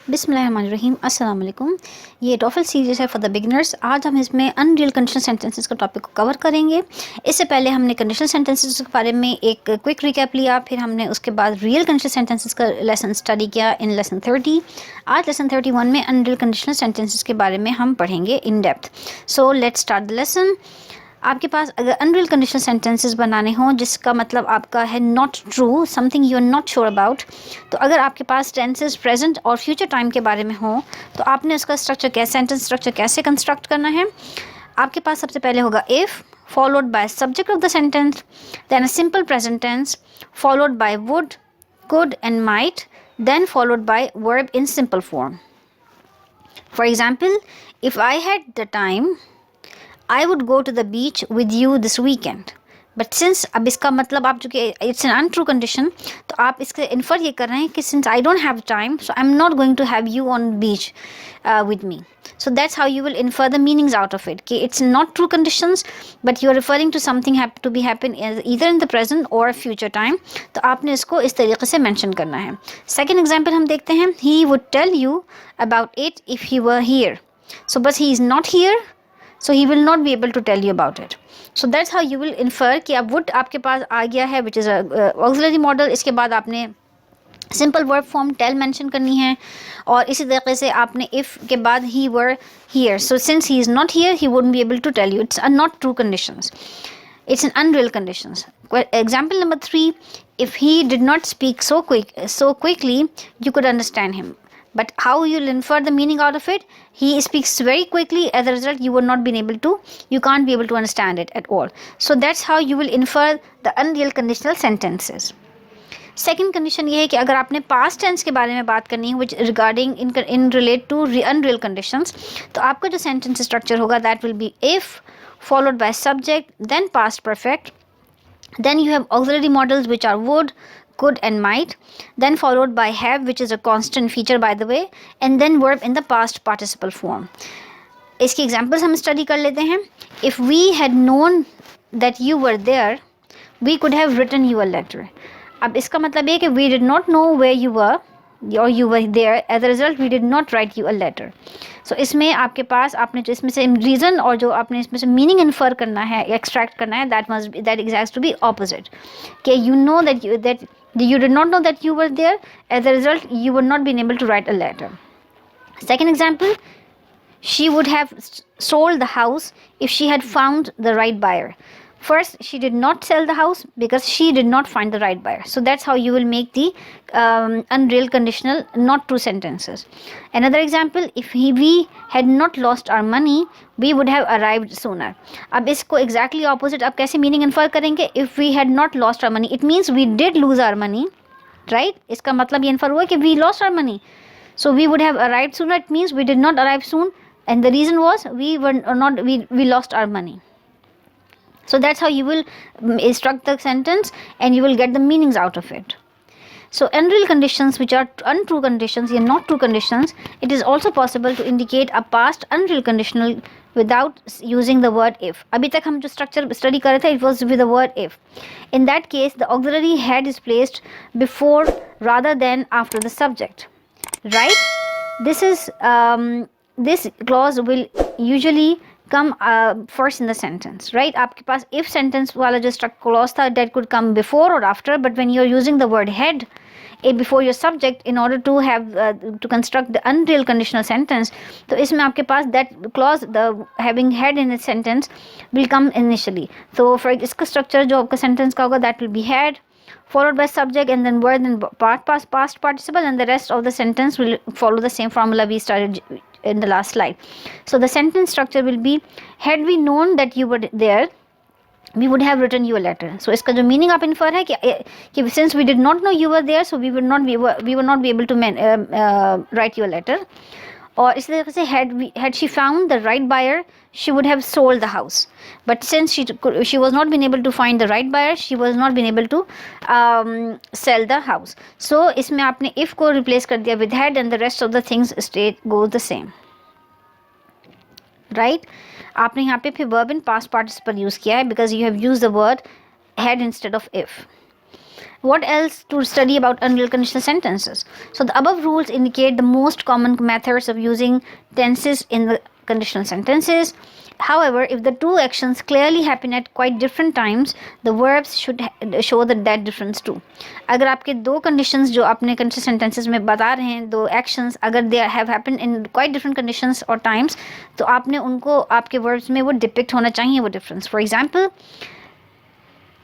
बिस्मिल्लाहिर्रहमानिर्रहीम अस्सलाम वालेकुम। ये टॉफल सीरीज़ है फॉर द बिगिनर्स। आज हम इसमें अनरियल कंडीशनल सेंटेंसेस का टॉपिक को कवर करेंगे। इससे पहले हमने कंडीशनल सेंटेंसेस के बारे में एक क्विक रिकैप लिया, फिर हमने उसके बाद रियल कंडीशनल सेंटेंसेस का लेसन स्टडी किया इन लेसन 30। आज लेसन 31 में अनरियल कंडीशनल सेंटेंसेस के बारे में हम पढ़ेंगे in depth. So let's start the lesson. आपके पास अगर अनरियल कंडीशनल सेंटेंसेस बनाने हों जिसका मतलब आपका है not true, something you are not sure about, तो अगर आपके पास टेंसेस प्रेजेंट और फ्यूचर टाइम के बारे में हो तो आपने उसका स्ट्रक्चर कैसे, सेंटेंस स्ट्रक्चर कैसे कंस्ट्रक्ट करना है। आपके पास सबसे पहले होगा if followed by subject of the sentence, then a simple present tense followed by would, could and might, then followed by verb in simple form. For example, if I had the time, I would go to the beach with you this weekend. But since अब इसका मतलब आप चूँकि it's an untrue condition, तो आप इसके infer ये कर रहे हैं कि since I don't have time, so I'm not going to have you on beach with me. So that's how you will infer the meanings out of it. कि it's not true conditions, but you are referring to something have to be happen either in the present or future time. तो आपने इसको इस तरीके से mention करना है. Second example हम देखते हैं. He would tell you about it if he were here. So but he is not here, so he will not be able to tell you about it. So that's how you will infer कि अब would आपके पास आ गया है which is a auxiliary model. इसके बाद आपने simple verb form tell mention करनी है और इसी तरीके से आपने इफ़ के बाद he were here, so since he is not here he wouldn't be able to tell you, it's not true conditions, it's an unreal conditions. Example number 3, if he did not speak so quickly you could understand him, but how you'll infer the meaning out of it, he speaks very quickly, as a result you can't be able to understand it at all. So that's how you will infer the unreal conditional sentences. Second condition ये है कि अगर आपने past tense के बारे में बात करनी है which regarding in relate to unreal conditions, तो आपका जो सेंटेंस स्ट्रक्चर होगा that will be if followed by subject, then past perfect, then you have auxiliary models which are would, could and might, then followed by have which is a constant feature by the way, and then verb in the past participle form. इसकी examples हम study कर लेते हैं. If we had known that you were there, we could have written you a letter. अब इसका मतलब ये कि we did not know where you were or you were there, as a result we did not write you a letter. So इसमें आपके पास आपने जो इसमें से रीज़न और जो आपने इसमें से मीनिंग इन्फर करना है, एक्सट्रैक्ट करना है, that exacts to be opposite. कि you know that you did not know that you were there, as a result you would not been able to write a letter. Second example, she would have sold the house if she had found the right buyer. First, she did not sell the house because she did not find the right buyer. So that's how you will make the unreal conditional not true sentences. Another example, if we had not lost our money, we would have arrived sooner. अब इसको exactly opposite अब कैसे meaning infer करेंगे? If we had not lost our money, it means we did lose our money, right? इसका मतलब ये infer हुआ कि we lost our money. So we would have arrived sooner. It means we did not arrive soon, and the reason was we lost our money. So that's how you will instruct the sentence and you will get the meanings out of it. So unreal conditions which are untrue conditions and not true conditions, it is also possible to indicate a past unreal conditional without using the word if. अभी तक हम जो structure study कर रहे थे, it was with the word if. In that case, the auxiliary had is placed before rather than after the subject, right? This clause will usually come first in the sentence, right? आपके पास if sentence वाला जो clause था that could come before or after, but when you're using the word had before your subject in order to have to construct the unreal conditional sentence, तो इसमें आपके पास that clause, the having had in the sentence will come initially. So for इसका structure जो आपका sentence का होगा that will be had followed by subject and then verb and past participle, and the rest of the sentence will follow the same formula we started in the last slide. So the sentence structure will be, had we known that you were there, we would have written you a letter. So इसका जो meaning आप infer है कि since we did not know you were there, so we would not be able to write you a letter. और इसी तरीके से had she found the right buyer, she would have sold the house. But since she was not been able to find the right buyer, she was not been able to sell the house. So इसमें आपने if को replace कर दिया with had and the rest of the things go the same, right? आपने यहाँ पे फिर verb in past participle use किया है because you have used the word had instead of if. What else to study about unreal conditional sentences? So the above rules indicate the most common methods of using tenses in the conditional sentences. However, if the two actions clearly happen at quite different times, the verbs should show that difference too. अगर आपके दो conditions जो अपने conditional sentences में बता रहे हैं, दो actions अगर they have happened in quite different conditions or times, तो आपने उनको आपके verbs में वो depict होना चाहिए वो difference. For example,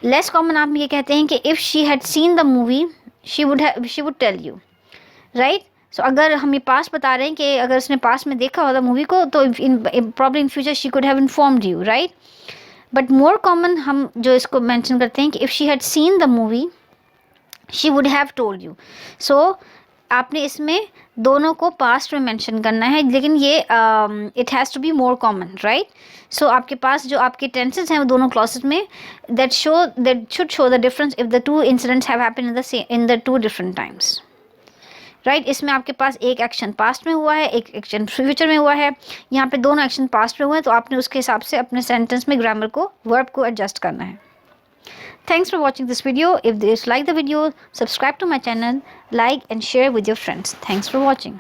less common आप ये कहते हैं कि if she had seen the movie she would tell you, right. So अगर हम ये पास्ट बता रहे हैं कि अगर उसने पास्ट में देखा होता मूवी को तो problem in future she could have informed you, right. But more common हम जो इसको मेंशन करते हैं कि if she had seen the movie she would have told you. So आपने इसमें दोनों को पास्ट में मेंशन करना है, लेकिन ये it has to be more common, right. So आपके पास जो आपके टेंसेस हैं वो दोनों क्लॉसेस में that should show the difference if the two incidents have happened in the two different times, right. इसमें आपके पास एक एक्शन पास्ट में हुआ है, एक एक्शन फ्यूचर में हुआ है. यहाँ पे दोनों एक्शन पास्ट में हुए हैं, तो आपने उसके हिसाब से अपने सेंटेंस में ग्रामर को, वर्ब को एडजस्ट करना है. Thanks for watching this video. If you like the video, subscribe to my channel, like and share with your friends. Thanks for watching.